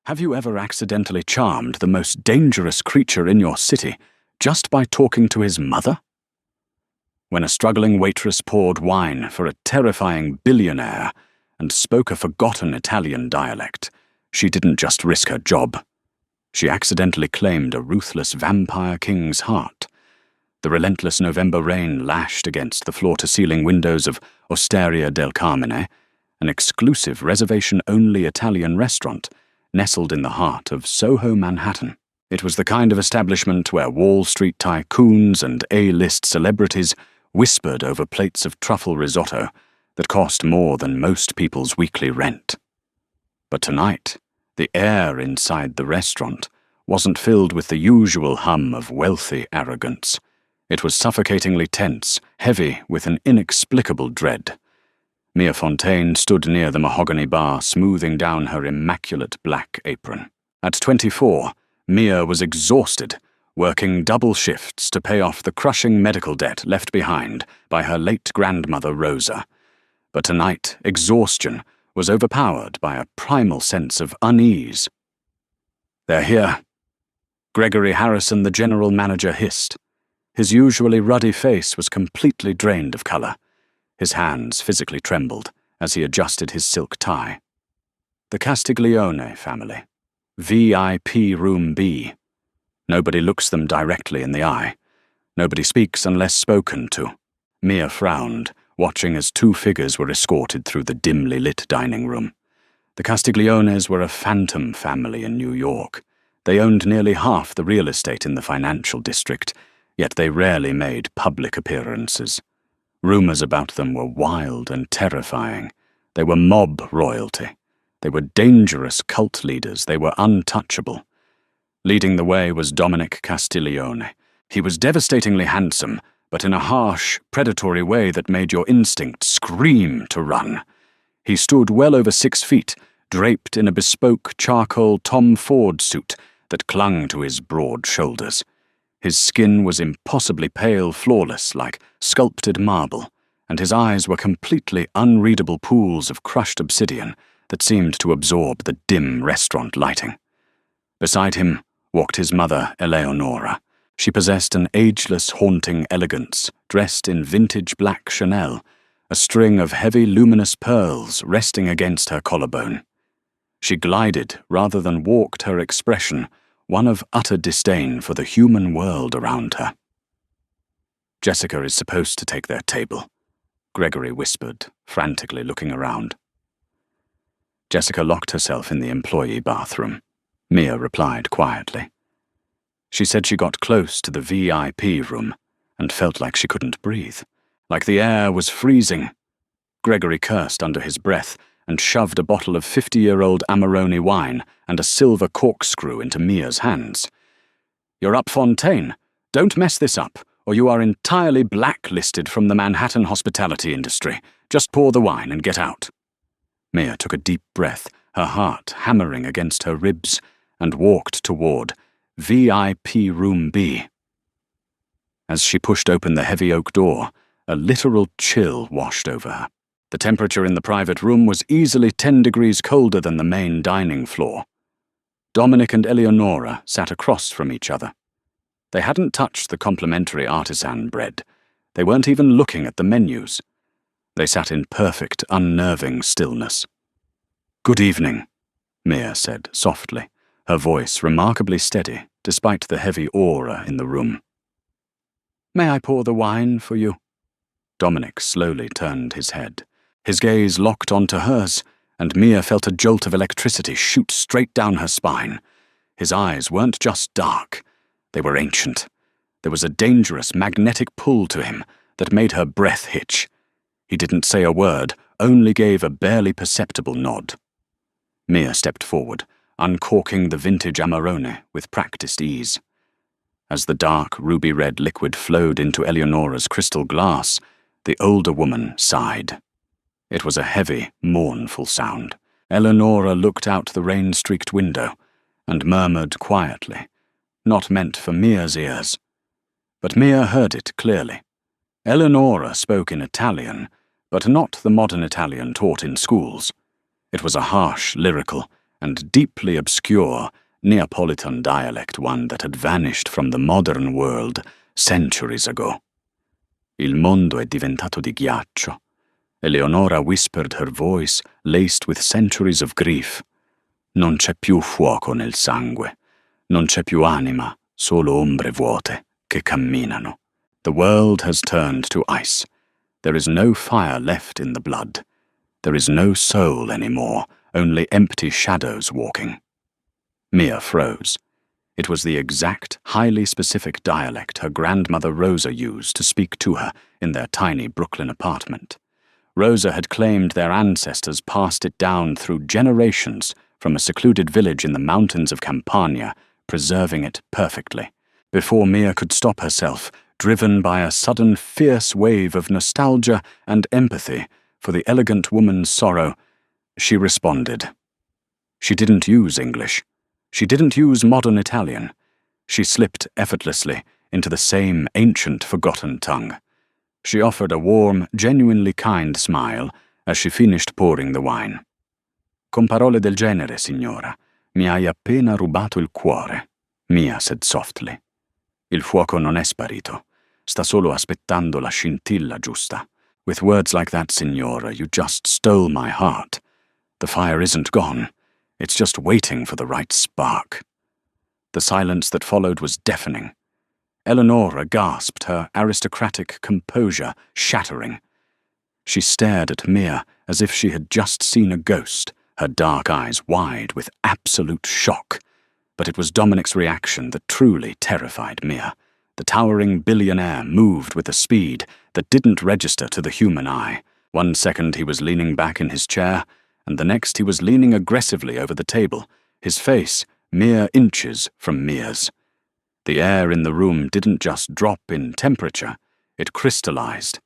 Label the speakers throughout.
Speaker 1: Have you ever accidentally charmed the most dangerous creature in your city just by talking to his mother? When a struggling waitress poured wine for a terrifying billionaire and spoke a forgotten Italian dialect, she didn't just risk her job. She accidentally claimed a ruthless vampire king's heart. The relentless November rain lashed against the floor-to-ceiling windows of Osteria del Carmine, an exclusive reservation-only Italian restaurant nestled in the heart of Soho, Manhattan. It was the kind of establishment where Wall Street tycoons and A-list celebrities whispered over plates of truffle risotto that cost more than most people's weekly rent. But tonight, the air inside the restaurant wasn't filled with the usual hum of wealthy arrogance. It was suffocatingly tense, heavy with an inexplicable dread. Mia Fontaine stood near the mahogany bar, smoothing down her immaculate black apron. At 24, Mia was exhausted, working double shifts to pay off the crushing medical debt left behind by her late grandmother Rosa. But tonight, exhaustion was overpowered by a primal sense of unease. "They're here," Gregory Harrison, the general manager, hissed. His usually ruddy face was completely drained of color. His hands physically trembled as he adjusted his silk tie. "The Castiglione family. VIP Room B. Nobody looks them directly in the eye. Nobody speaks unless spoken to." Mia frowned, watching as two figures were escorted through the dimly lit dining room. The Castigliones were a phantom family in New York. They owned nearly half the real estate in the financial district, yet they rarely made public appearances. Rumors about them were wild and terrifying. They were mob royalty. They were dangerous cult leaders. They were untouchable. Leading the way was Dominic Castiglione. He was devastatingly handsome, but in a harsh, predatory way that made your instinct scream to run. He stood well over 6 feet, draped in a bespoke charcoal Tom Ford suit that clung to his broad shoulders. His skin was impossibly pale, flawless, like sculpted marble, and his eyes were completely unreadable pools of crushed obsidian that seemed to absorb the dim restaurant lighting. Beside him walked his mother, Eleonora. She possessed an ageless, haunting elegance, dressed in vintage black Chanel, a string of heavy, luminous pearls resting against her collarbone. She glided, rather than walked, her expression one of utter disdain for the human world around her. "Jessica is supposed to take their table," Gregory whispered, frantically looking around. Jessica locked herself in the employee bathroom. Mia replied quietly. She said she got close to the VIP room and felt like she couldn't breathe, like the air was freezing. Gregory cursed under his breath and shoved a bottle of 50-year-old Amarone wine and a silver corkscrew into Mia's hands. "You're up, Fontaine. Don't mess this up, or you are entirely blacklisted from the Manhattan hospitality industry. Just pour the wine and get out." Mia took a deep breath, her heart hammering against her ribs, and walked toward VIP Room B. As she pushed open the heavy oak door, a literal chill washed over her. The temperature in the private room was easily 10 degrees colder than the main dining floor. Dominic and Eleonora sat across from each other. They hadn't touched the complimentary artisan bread. They weren't even looking at the menus. They sat in perfect, unnerving stillness. "Good evening," Mia said softly, her voice remarkably steady despite the heavy aura in the room. "May I pour the wine for you?" Dominic slowly turned his head. His gaze locked onto hers, and Mia felt a jolt of electricity shoot straight down her spine. His eyes weren't just dark. They were ancient. There was a dangerous magnetic pull to him that made her breath hitch. He didn't say a word, only gave a barely perceptible nod. Mia stepped forward, uncorking the vintage Amarone with practiced ease. As the dark, ruby-red liquid flowed into Eleonora's crystal glass, the older woman sighed. It was a heavy, mournful sound. Eleonora looked out the rain-streaked window and murmured quietly, not meant for Mia's ears. But Mia heard it clearly. Eleonora spoke in Italian, but not the modern Italian taught in schools. It was a harsh, lyrical, and deeply obscure Neapolitan dialect, one that had vanished from the modern world centuries ago. Il mondo è diventato di ghiaccio. Eleonora whispered, her voice laced with centuries of grief. Non c'è più fuoco nel sangue. Non c'è più anima, solo ombre vuote che camminano. The world has turned to ice. There is no fire left in the blood. There is no soul anymore, only empty shadows walking. Mia froze. It was the exact, highly specific dialect her grandmother Rosa used to speak to her in their tiny Brooklyn apartment. Rosa had claimed their ancestors passed it down through generations from a secluded village in the mountains of Campania, preserving it perfectly. Before Mia could stop herself, driven by a sudden fierce wave of nostalgia and empathy for the elegant woman's sorrow, she responded. She didn't use English. She didn't use modern Italian. She slipped effortlessly into the same ancient forgotten tongue. She offered a warm, genuinely kind smile as she finished pouring the wine. Con parole del genere, signora, mi hai appena rubato il cuore, Mia said softly. Il fuoco non è sparito. Sta solo aspettando la scintilla giusta. With words like that, signora, you just stole my heart. The fire isn't gone. It's just waiting for the right spark. The silence that followed was deafening. Eleonora gasped, her aristocratic composure shattering. She stared at Mia as if she had just seen a ghost, her dark eyes wide with absolute shock. But it was Dominic's reaction that truly terrified Mia. The towering billionaire moved with a speed that didn't register to the human eye. 1 second he was leaning back in his chair, and the next he was leaning aggressively over the table, his face mere inches from Mia's. The air in the room didn't just drop in temperature, it crystallized.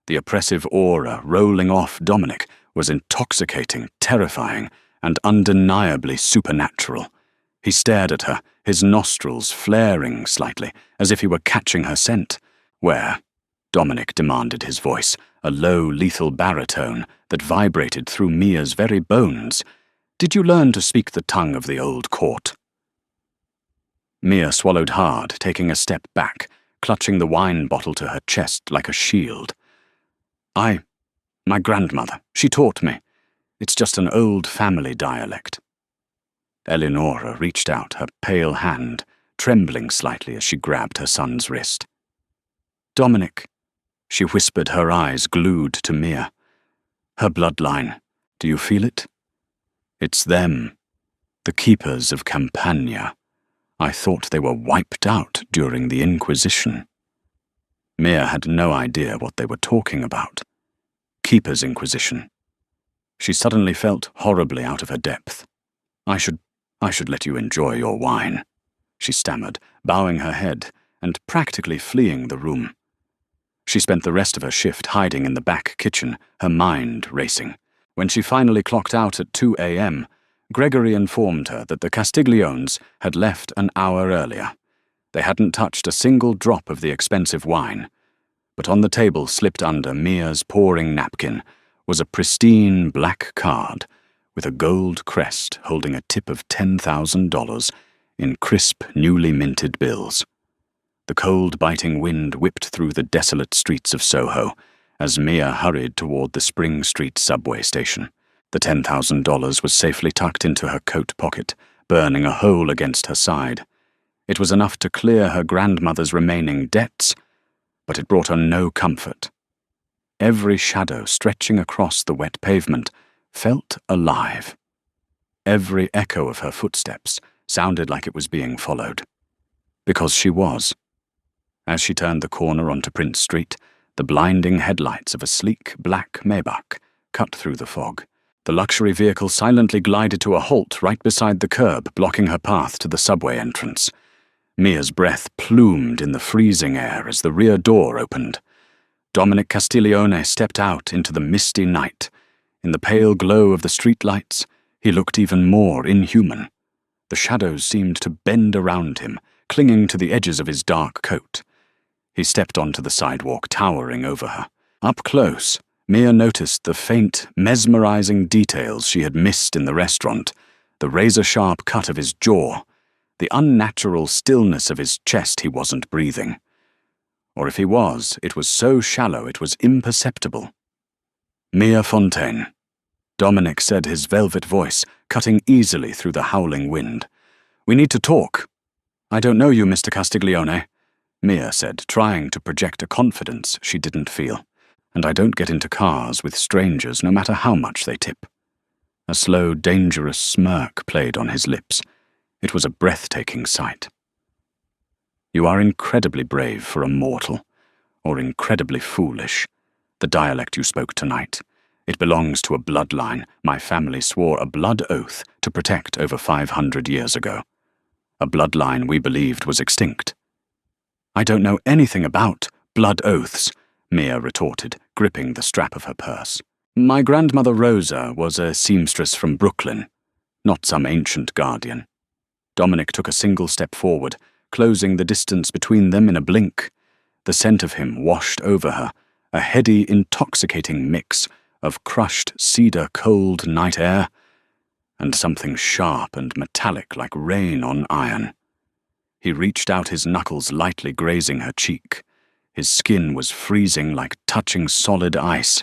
Speaker 1: The oppressive aura rolling off Dominic was intoxicating, terrifying, and undeniably supernatural. He stared at her, his nostrils flaring slightly, as if he were catching her scent. Where? Dominic demanded, his voice, a low, lethal baritone that vibrated through Mia's very bones. Did you learn to speak the tongue of the old court? Mia swallowed hard, taking a step back, clutching the wine bottle to her chest like a shield. My grandmother, she taught me. It's just an old family dialect. Eleonora reached out, her pale hand trembling slightly as she grabbed her son's wrist. Dominic, she whispered, her eyes glued to Mia. Her bloodline, do you feel it? It's them, the keepers of Campania. I thought they were wiped out during the Inquisition. Mia had no idea what they were talking about. Keeper's Inquisition. She suddenly felt horribly out of her depth. I should let you enjoy your wine, she stammered, bowing her head and practically fleeing the room. She spent the rest of her shift hiding in the back kitchen, her mind racing. When she finally clocked out at 2 a.m., Gregory informed her that the Castigliones had left an hour earlier. They hadn't touched a single drop of the expensive wine, but on the table, slipped under Mia's pouring napkin, was a pristine black card with a gold crest holding a tip of $10,000 in crisp, newly minted bills. The cold, biting wind whipped through the desolate streets of Soho as Mia hurried toward the Spring Street subway station. The $10,000 was safely tucked into her coat pocket, burning a hole against her side. It was enough to clear her grandmother's remaining debts, but it brought her no comfort. Every shadow stretching across the wet pavement felt alive. Every echo of her footsteps sounded like it was being followed. Because she was. As she turned the corner onto Prince Street, the blinding headlights of a sleek black Maybach cut through the fog. The luxury vehicle silently glided to a halt right beside the curb, blocking her path to the subway entrance. Mia's breath plumed in the freezing air as the rear door opened. Dominic Castiglione stepped out into the misty night. In the pale glow of the streetlights, he looked even more inhuman. The shadows seemed to bend around him, clinging to the edges of his dark coat. He stepped onto the sidewalk, towering over her. Up close, Mia noticed the faint, mesmerizing details she had missed in the restaurant. The razor-sharp cut of his jaw, the unnatural stillness of his chest. He wasn't breathing. Or if he was, it was so shallow it was imperceptible. "Mia Fontaine," Dominic said, his velvet voice cutting easily through the howling wind. "We need to talk." "I don't know you, Mr. Castiglione," Mia said, trying to project a confidence she didn't feel. "And I don't get into cars with strangers, no matter how much they tip." A slow, dangerous smirk played on his lips. It was a breathtaking sight. "You are incredibly brave for a mortal, or incredibly foolish. The dialect you spoke tonight. It belongs to a bloodline my family swore a blood oath to protect over 500 years ago. A bloodline we believed was extinct." "I don't know anything about blood oaths," Mia retorted, gripping the strap of her purse. "My grandmother Rosa was a seamstress from Brooklyn, not some ancient guardian." Dominic took a single step forward, closing the distance between them in a blink. The scent of him washed over her, a heady, intoxicating mix of crushed cedar-cold night air and something sharp and metallic like rain on iron. He reached out, his knuckles lightly grazing her cheek. His skin was freezing like touching solid ice,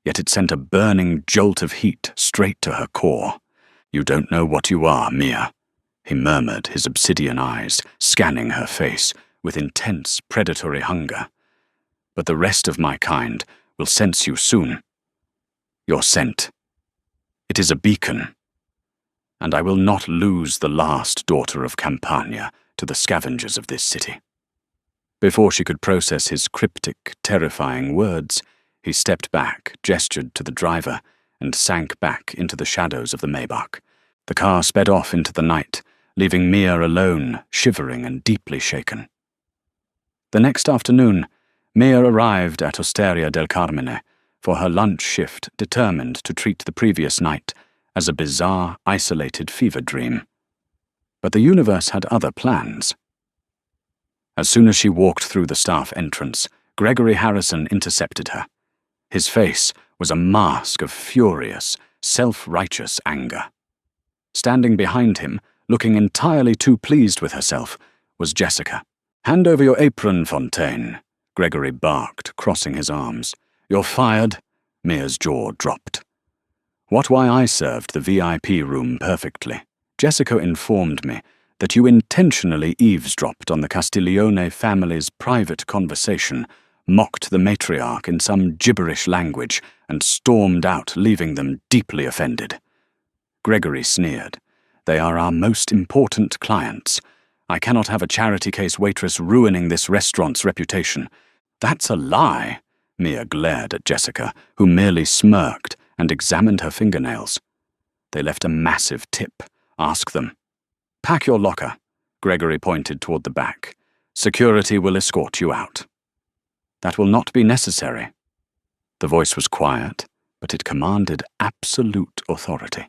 Speaker 1: yet it sent a burning jolt of heat straight to her core. "You don't know what you are, Mia," he murmured, his obsidian eyes scanning her face with intense predatory hunger. "But the rest of my kind will sense you soon. Your scent. It is a beacon. And I will not lose the last daughter of Campania to the scavengers of this city." Before she could process his cryptic, terrifying words, he stepped back, gestured to the driver, and sank back into the shadows of the Maybach. The car sped off into the night, leaving Mia alone, shivering and deeply shaken. The next afternoon, Mia arrived at Osteria del Carmine for her lunch shift, determined to treat the previous night as a bizarre, isolated fever dream. But the universe had other plans. As soon as she walked through the staff entrance, Gregory Harrison intercepted her. His face was a mask of furious, self-righteous anger. Standing behind him, looking entirely too pleased with herself, was Jessica. "Hand over your apron, Fontaine," Gregory barked, crossing his arms. "You're fired." Mia's jaw dropped. "What why I served the VIP room perfectly. Jessica informed me that you intentionally eavesdropped on the Castiglione family's private conversation, mocked the matriarch in some gibberish language, and stormed out, leaving them deeply offended." Gregory sneered. "They are our most important clients. I cannot have a charity case waitress ruining this restaurant's reputation." "That's a lie," Mia glared at Jessica, who merely smirked and examined her fingernails. "They left a massive tip. Ask them." "Pack your locker," Gregory pointed toward the back. "Security will escort you out." "That will not be necessary." The voice was quiet, but it commanded absolute authority.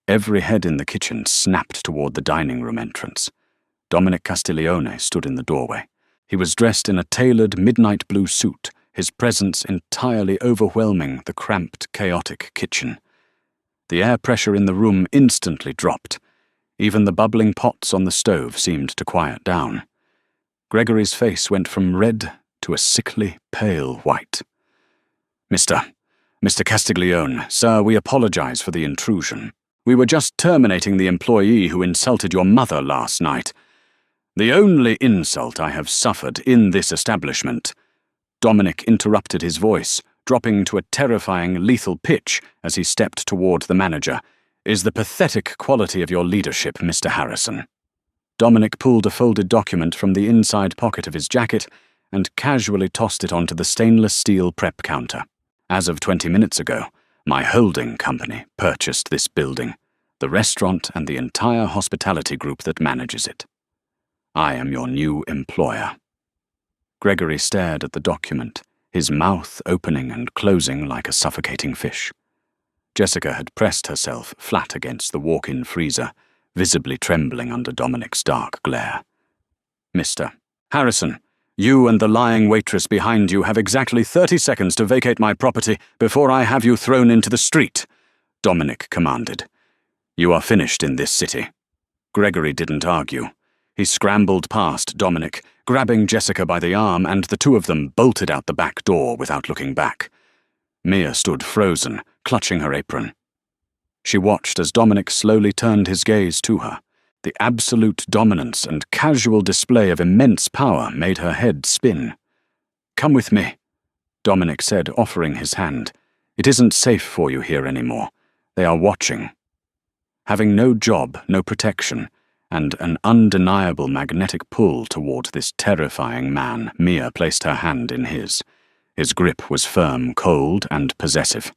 Speaker 1: Every head in the kitchen snapped toward the dining room entrance. Dominic Castiglione stood in the doorway. He was dressed in a tailored midnight blue suit, his presence entirely overwhelming the cramped, chaotic kitchen. The air pressure in the room instantly dropped. Even the bubbling pots on the stove seemed to quiet down. Gregory's face went from red to a sickly, pale white. Mr. Castiglione, sir, we apologize for the intrusion. We were just terminating the employee who insulted your mother last night. The only insult I have suffered in this establishment." Dominic interrupted his voice, dropping to a terrifying, lethal pitch as he stepped toward the manager, "is the pathetic quality of your leadership, Mr. Harrison." Dominic pulled a folded document from the inside pocket of his jacket and casually tossed it onto the stainless steel prep counter. "As of 20 minutes ago, my holding company purchased this building, the restaurant and the entire hospitality group that manages it. I am your new employer." Gregory stared at the document, his mouth opening and closing like a suffocating fish. Jessica had pressed herself flat against the walk-in freezer, visibly trembling under Dominic's dark glare. "Mr. Harrison, you and the lying waitress behind you have exactly 30 seconds to vacate my property before I have you thrown into the street," Dominic commanded. You are finished in this city. Gregory didn't argue. He scrambled past Dominic, grabbing Jessica by the arm, and the two of them bolted out the back door without looking back. Mia stood frozen, clutching her apron. She watched as Dominic slowly turned his gaze to her. The absolute dominance and casual display of immense power made her head spin. "Come with me," Dominic said, offering his hand. "It isn't safe for you here anymore. They are watching." Having no job, no protection, and an undeniable magnetic pull toward this terrifying man, Mia placed her hand in his. His grip was firm, cold, and possessive.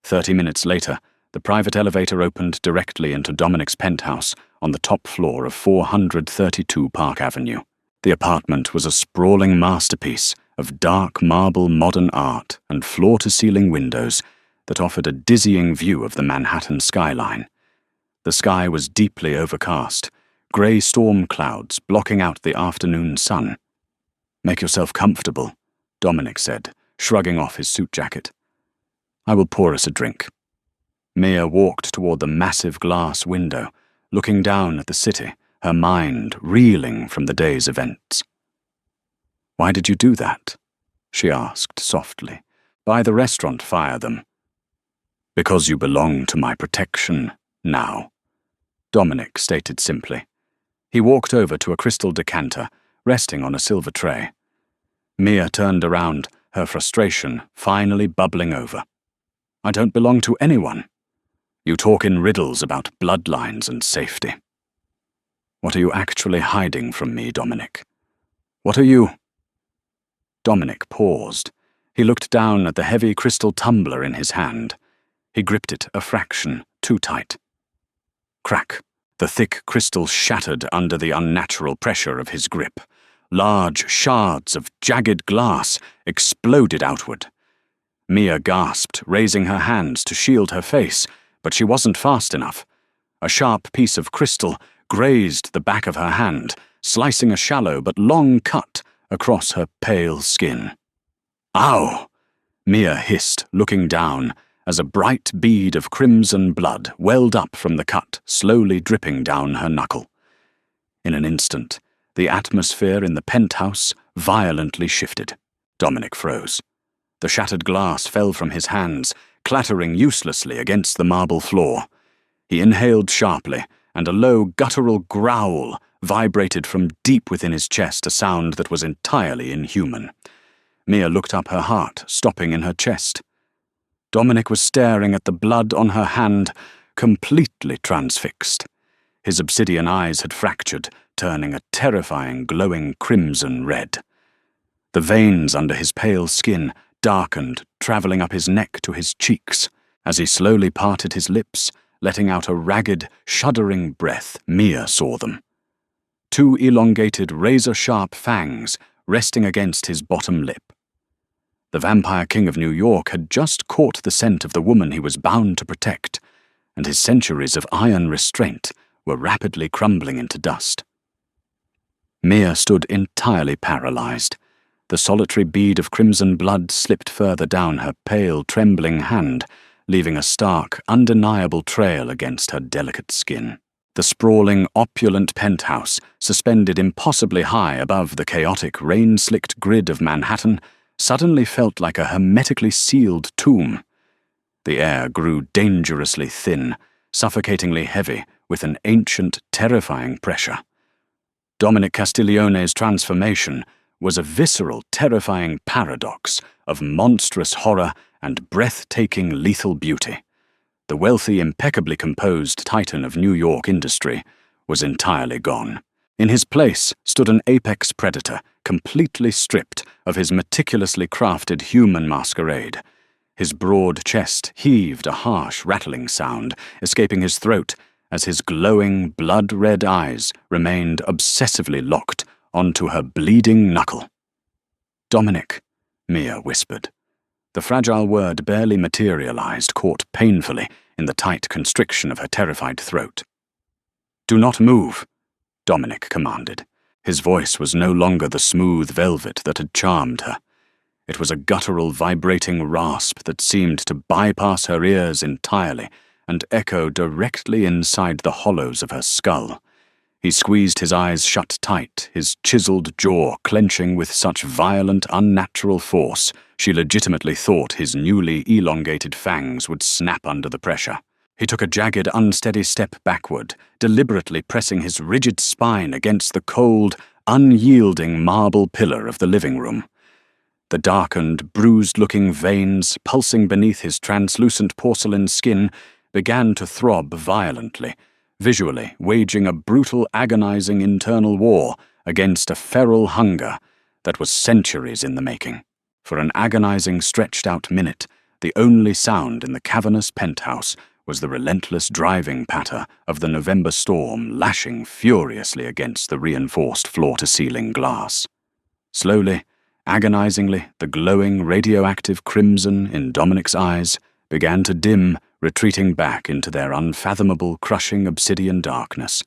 Speaker 1: 30 minutes later, the private elevator opened directly into Dominic's penthouse on the top floor of 432 Park Avenue. The apartment was a sprawling masterpiece of dark marble modern art and floor-to-ceiling windows that offered a dizzying view of the Manhattan skyline. The sky was deeply overcast, grey storm clouds blocking out the afternoon sun. "Make yourself comfortable," Dominic said, shrugging off his suit jacket. "I will pour us a drink." Mia walked toward the massive glass window, looking down at the city, her mind reeling from the day's events. "Why did you do that?" she asked softly. "Buy the restaurant, fire them." "Because you belong to my protection now," Dominic stated simply. He walked over to a crystal decanter, resting on a silver tray. Mia turned around, her frustration finally bubbling over. "I don't belong to anyone. You talk in riddles about bloodlines and safety. What are you actually hiding from me, Dominic? What are you—" Dominic paused. He looked down at the heavy crystal tumbler in his hand. He gripped it a fraction too tight. Crack. The thick crystal shattered under the unnatural pressure of his grip. Large shards of jagged glass exploded outward. Mia gasped, raising her hands to shield her face, but she wasn't fast enough. A sharp piece of crystal grazed the back of her hand, slicing a shallow but long cut across her pale skin. "Ow!" Mia hissed, looking down, as a bright bead of crimson blood welled up from the cut, slowly dripping down her knuckle. In an instant, the atmosphere in the penthouse violently shifted. Dominic froze. The shattered glass fell from his hands, clattering uselessly against the marble floor. He inhaled sharply, and a low, guttural growl vibrated from deep within his chest, a sound that was entirely inhuman. Mia looked up, her heart stopping in her chest. Dominic was staring at the blood on her hand, completely transfixed. His obsidian eyes had fractured, turning a terrifying, glowing crimson red. The veins under his pale skin darkened, traveling up his neck to his cheeks. As he slowly parted his lips, letting out a ragged, shuddering breath, Mia saw them. Two elongated, razor-sharp fangs resting against his bottom lip. The Vampire King of New York had just caught the scent of the woman he was bound to protect, and his centuries of iron restraint were rapidly crumbling into dust. Mia stood entirely paralyzed. The solitary bead of crimson blood slipped further down her pale, trembling hand, leaving a stark, undeniable trail against her delicate skin. The sprawling, opulent penthouse, suspended impossibly high above the chaotic, rain-slicked grid of Manhattan, suddenly felt like a hermetically sealed tomb. The air grew dangerously thin, suffocatingly heavy, with an ancient, terrifying pressure. Dominic Castiglione's transformation was a visceral, terrifying paradox of monstrous horror and breathtaking, lethal beauty. The wealthy, impeccably composed titan of New York industry was entirely gone. In his place stood an apex predator, completely stripped of his meticulously crafted human masquerade. His broad chest heaved a harsh, rattling sound, escaping his throat as his glowing, blood-red eyes remained obsessively locked onto her bleeding knuckle. "Dominic," Mia whispered. The fragile word barely materialized, caught painfully in the tight constriction of her terrified throat. "Do not move," Dominic commanded. His voice was no longer the smooth velvet that had charmed her. It was a guttural, vibrating rasp that seemed to bypass her ears entirely and echo directly inside the hollows of her skull. He squeezed his eyes shut tight, his chiseled jaw clenching with such violent, unnatural force she legitimately thought his newly elongated fangs would snap under the pressure. He took a jagged, unsteady step backward, deliberately pressing his rigid spine against the cold, unyielding marble pillar of the living room. The darkened, bruised-looking veins pulsing beneath his translucent porcelain skin began to throb violently, visually waging a brutal, agonizing internal war against a feral hunger that was centuries in the making. For an agonizing, stretched-out minute, the only sound in the cavernous penthouse was the relentless driving patter of the November storm lashing furiously against the reinforced floor-to-ceiling glass. Slowly, agonizingly, the glowing radioactive crimson in Dominic's eyes began to dim, retreating back into their unfathomable, crushing obsidian darkness.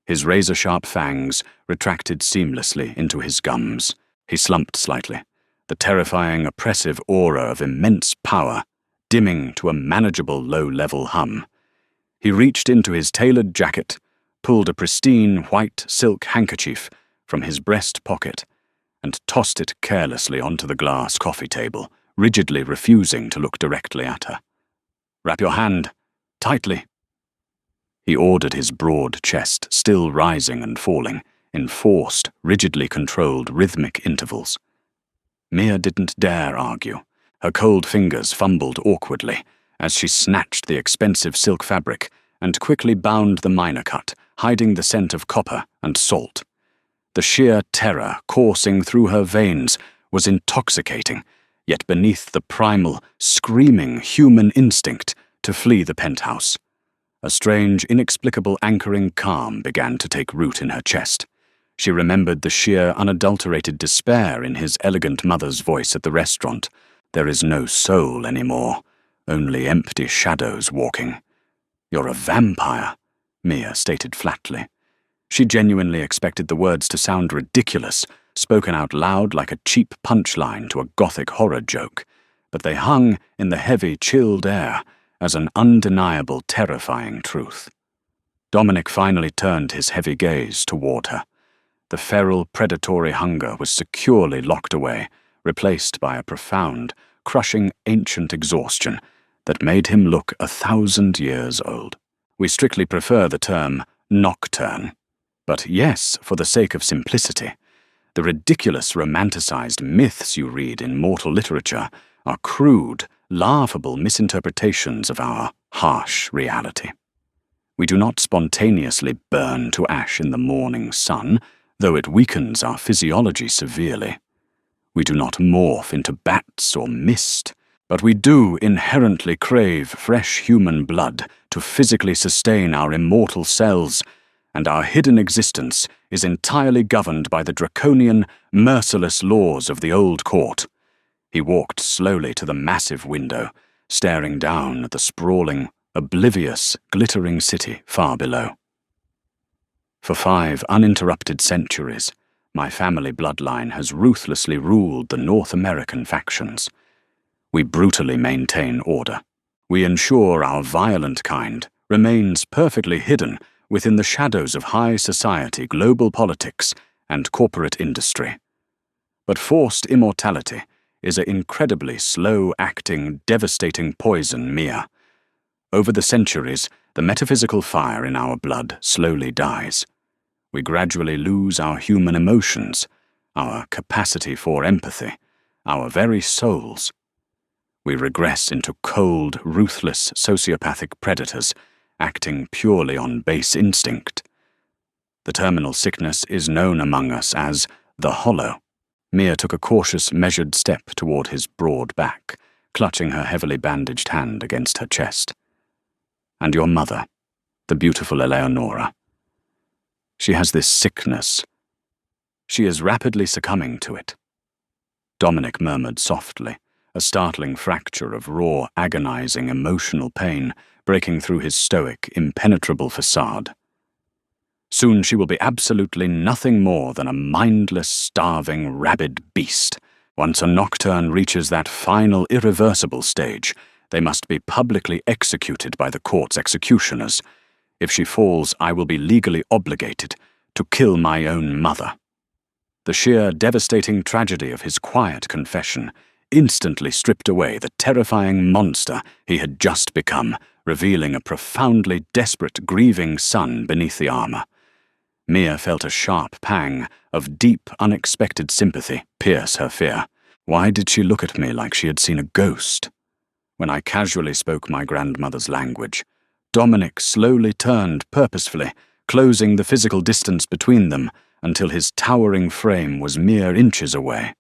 Speaker 1: His razor-sharp fangs retracted seamlessly into his gums. He slumped slightly, the terrifying, oppressive aura of immense power dimming to a manageable low-level hum. He reached into his tailored jacket, pulled a pristine white silk handkerchief from his breast pocket, and tossed it carelessly onto the glass coffee table, rigidly refusing to look directly at her. "Wrap your hand, tightly," he ordered, his broad chest still rising and falling in forced, rigidly controlled rhythmic intervals. Mia didn't dare argue. Her cold fingers fumbled awkwardly as she snatched the expensive silk fabric and quickly bound the minor cut, hiding the scent of copper and salt. The sheer terror coursing through her veins was intoxicating, yet beneath the primal, screaming human instinct to flee the penthouse. A strange, inexplicable anchoring calm began to take root in her chest. She remembered the sheer, unadulterated despair in his elegant mother's voice at the restaurant. "There is no soul anymore, only empty shadows walking." "You're a vampire," Mia stated flatly. She genuinely expected the words to sound ridiculous, spoken out loud like a cheap punchline to a gothic horror joke, but they hung in the heavy, chilled air as an undeniable, terrifying truth. Dominic finally turned his heavy gaze toward her. The feral, predatory hunger was securely locked away, replaced by a profound, crushing ancient exhaustion that made him look 1,000 years old. We strictly prefer the term nocturne, but yes, for the sake of simplicity. The ridiculous romanticized myths you read in mortal literature are crude, laughable misinterpretations of our harsh reality. We do not spontaneously burn to ash in the morning sun, though it weakens our physiology severely. We do not morph into bats or mist, but we do inherently crave fresh human blood to physically sustain our immortal cells, and our hidden existence is entirely governed by the draconian, merciless laws of the old court. He walked slowly to the massive window, staring down at the sprawling, oblivious, glittering city far below. For 5 uninterrupted centuries, my family bloodline has ruthlessly ruled the North American factions. We brutally maintain order. We ensure our violent kind remains perfectly hidden within the shadows of high society, global politics, and corporate industry. But forced immortality is an incredibly slow-acting, devastating poison, Mia. Over the centuries, the metaphysical fire in our blood slowly dies. We gradually lose our human emotions, our capacity for empathy, our very souls. We regress into cold, ruthless, sociopathic predators, acting purely on base instinct. The terminal sickness is known among us as the Hollow. Mia took a cautious, measured step toward his broad back, clutching her heavily bandaged hand against her chest. "And your mother, the beautiful Eleonora. She has this sickness. She is rapidly succumbing to it." Dominic murmured softly, a startling fracture of raw, agonizing, emotional pain breaking through his stoic, impenetrable facade. "Soon she will be absolutely nothing more than a mindless, starving, rabid beast. Once a nocturne reaches that final, irreversible stage, They must be publicly executed by the court's executioners. If she falls, I will be legally obligated to kill my own mother. The sheer devastating tragedy of his quiet confession instantly stripped away the terrifying monster he had just become, revealing a profoundly desperate, grieving son beneath the armor. Mia felt a sharp pang of deep, unexpected sympathy pierce her fear. Why did she look at me like she had seen a ghost? When I casually spoke my grandmother's language, Dominic slowly turned purposefully, closing the physical distance between them until his towering frame was mere inches away.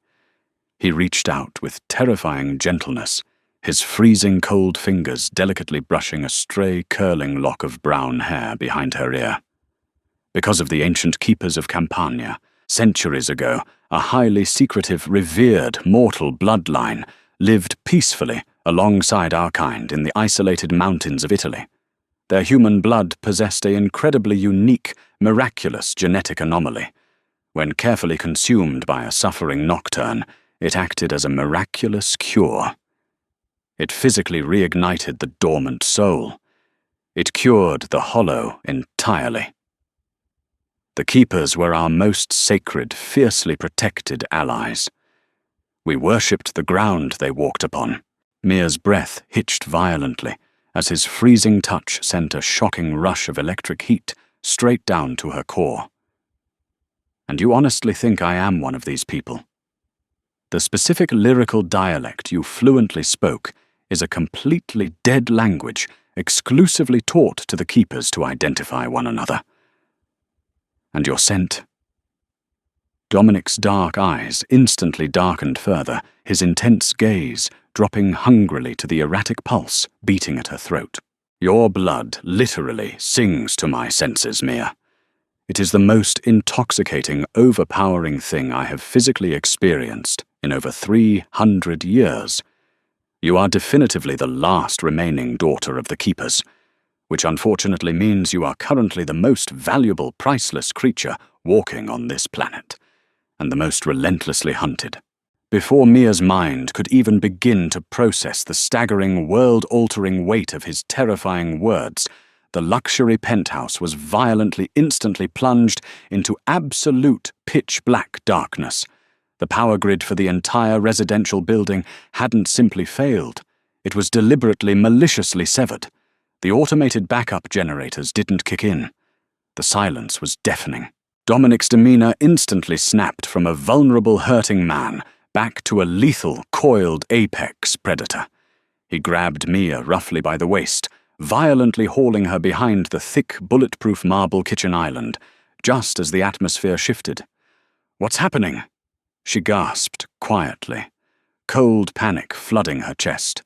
Speaker 1: He reached out with terrifying gentleness, his freezing cold fingers delicately brushing a stray curling lock of brown hair behind her ear. Because of the ancient keepers of Campania, centuries ago, a highly secretive, revered mortal bloodline lived peacefully alongside our kind in the isolated mountains of Italy. Their human blood possessed an incredibly unique, miraculous genetic anomaly. When carefully consumed by a suffering nocturne, it acted as a miraculous cure. It physically reignited the dormant soul. It cured the hollow entirely. The keepers were our most sacred, fiercely protected allies. We worshipped the ground they walked upon. Mia's breath hitched violently as his freezing touch sent a shocking rush of electric heat straight down to her core. And you honestly think I am one of these people? The specific lyrical dialect you fluently spoke is a completely dead language exclusively taught to the keepers to identify one another. And your scent? Dominic's dark eyes instantly darkened further, his intense gaze dropping hungrily to the erratic pulse beating at her throat. Your blood literally sings to my senses, Mia. It is the most intoxicating, overpowering thing I have physically experienced in over 300 years. You are definitively the last remaining daughter of the keepers, which unfortunately means you are currently the most valuable, priceless creature walking on this planet, and the most relentlessly hunted. Before Mia's mind could even begin to process the staggering, world-altering weight of his terrifying words, the luxury penthouse was violently, instantly plunged into absolute pitch-black darkness. The power grid for the entire residential building hadn't simply failed. It was deliberately, maliciously severed. The automated backup generators didn't kick in. The silence was deafening. Dominic's demeanor instantly snapped from a vulnerable, hurting man back to a lethal, coiled apex predator. He grabbed Mia roughly by the waist, violently hauling her behind the thick, bulletproof marble kitchen island, just as the atmosphere shifted. "What's happening?" she gasped quietly, cold panic flooding her chest.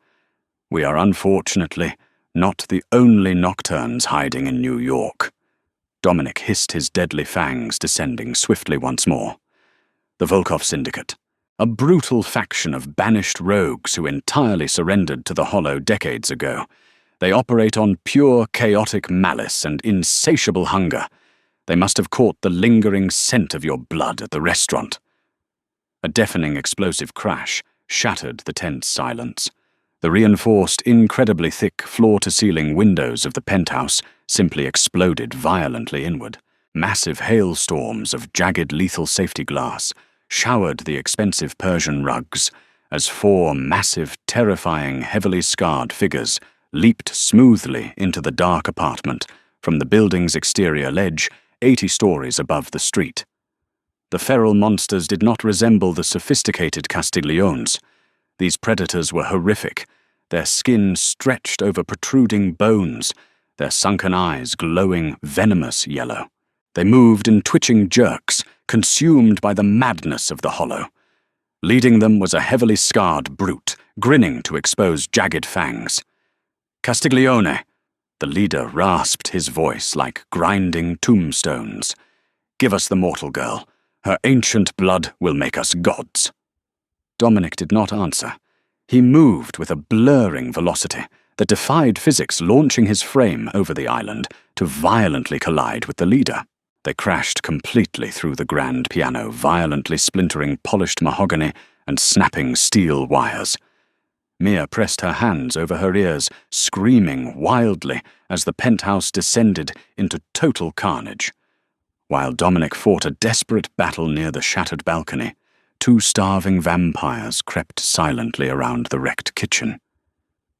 Speaker 1: "We are unfortunately not the only nocturnes hiding in New York." Dominic hissed, his deadly fangs descending swiftly once more. "The Volkov Syndicate, a brutal faction of banished rogues who entirely surrendered to the Hollow decades ago. They operate on pure chaotic malice and insatiable hunger. They must have caught the lingering scent of your blood at the restaurant." A deafening explosive crash shattered the tense silence. The reinforced, incredibly thick floor-to-ceiling windows of the penthouse simply exploded violently inward. Massive hailstorms of jagged lethal safety glass showered the expensive Persian rugs as four massive, terrifying, heavily scarred figures leaped smoothly into the dark apartment from the building's exterior ledge 80 stories above the street. The feral monsters did not resemble the sophisticated Castigliones. These predators were horrific, their skin stretched over protruding bones, their sunken eyes glowing venomous yellow. They moved in twitching jerks, consumed by the madness of the Hollow. Leading them was a heavily scarred brute, grinning to expose jagged fangs. "Castiglione!" The leader rasped his voice like grinding tombstones. "Give us the mortal girl. Her ancient blood will make us gods." Dominic did not answer. He moved with a blurring velocity that defied physics, launching his frame over the island to violently collide with the leader. They crashed completely through the grand piano, violently splintering polished mahogany and snapping steel wires. Mia pressed her hands over her ears, screaming wildly as the penthouse descended into total carnage. While Dominic fought a desperate battle near the shattered balcony, 2 starving vampires crept silently around the wrecked kitchen.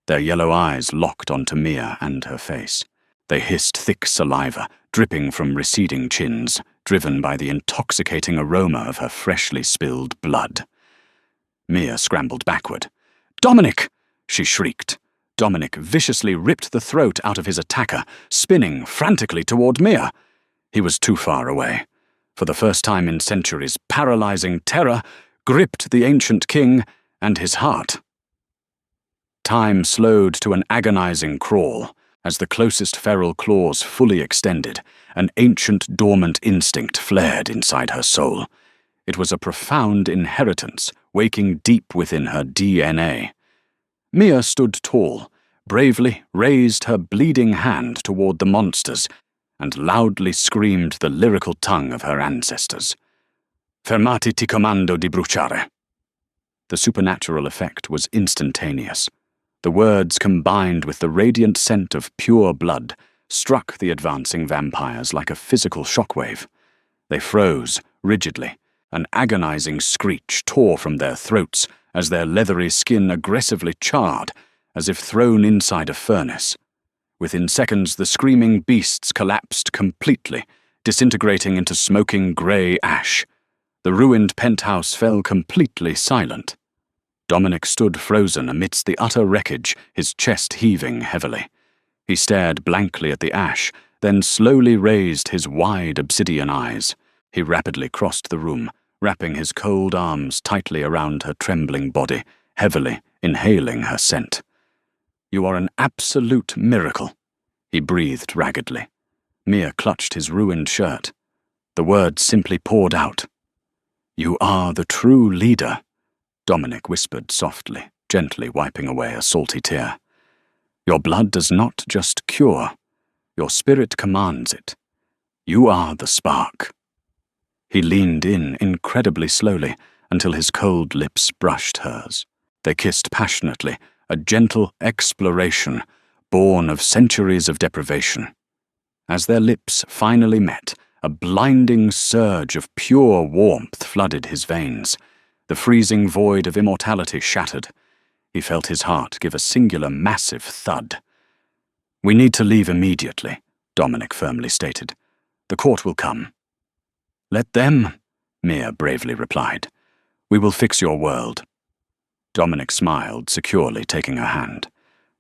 Speaker 1: Their yellow eyes locked onto Mia and her face. They hissed thick saliva, dripping from receding chins, driven by the intoxicating aroma of her freshly spilled blood. Mia scrambled backward. "Dominic!" she shrieked. Dominic viciously ripped the throat out of his attacker, spinning frantically toward Mia. He was too far away. For the first time in centuries, paralyzing terror gripped the ancient king and his heart. Time slowed to an agonizing crawl as the closest feral claws fully extended. An ancient dormant instinct flared inside her soul. It was a profound inheritance, waking deep within her DNA. Mia stood tall, bravely raised her bleeding hand toward the monsters, and loudly screamed the lyrical tongue of her ancestors. "Fermati ti comando di bruciare." The supernatural effect was instantaneous. The words, combined with the radiant scent of pure blood, struck the advancing vampires like a physical shockwave. They froze, rigidly. An agonizing screech tore from their throats as their leathery skin aggressively charred, as if thrown inside a furnace. Within seconds, the screaming beasts collapsed completely, disintegrating into smoking grey ash. The ruined penthouse fell completely silent. Dominic stood frozen amidst the utter wreckage, his chest heaving heavily. He stared blankly at the ash, then slowly raised his wide obsidian eyes. He rapidly crossed the room, wrapping his cold arms tightly around her trembling body, heavily inhaling her scent. "You are an absolute miracle," he breathed raggedly. Mia clutched his ruined shirt. The words simply poured out. "You are the true leader," Dominic whispered softly, gently wiping away a salty tear. "Your blood does not just cure. Your spirit commands it. You are the spark." He leaned in incredibly slowly until his cold lips brushed hers. They kissed passionately, a gentle exploration born of centuries of deprivation. As their lips finally met, a blinding surge of pure warmth flooded his veins. The freezing void of immortality shattered. He felt his heart give a singular massive thud. "We need to leave immediately," Dominic firmly stated. "The court will come." "Let them," Mia bravely replied. "We will fix your world." Dominic smiled, securely taking her hand.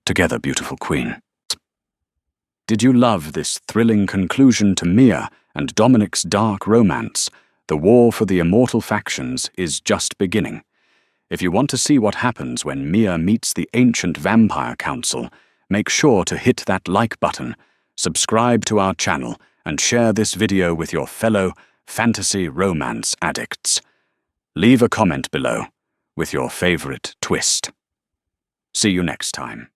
Speaker 1: "Together, beautiful queen." Did you love this thrilling conclusion to Mia and Dominic's dark romance? The war for the immortal factions is just beginning. If you want to see what happens when Mia meets the ancient vampire council, make sure to hit that like button, subscribe to our channel, and share this video with your fellow fantasy romance addicts. Leave a comment below with your favorite twist. See you next time.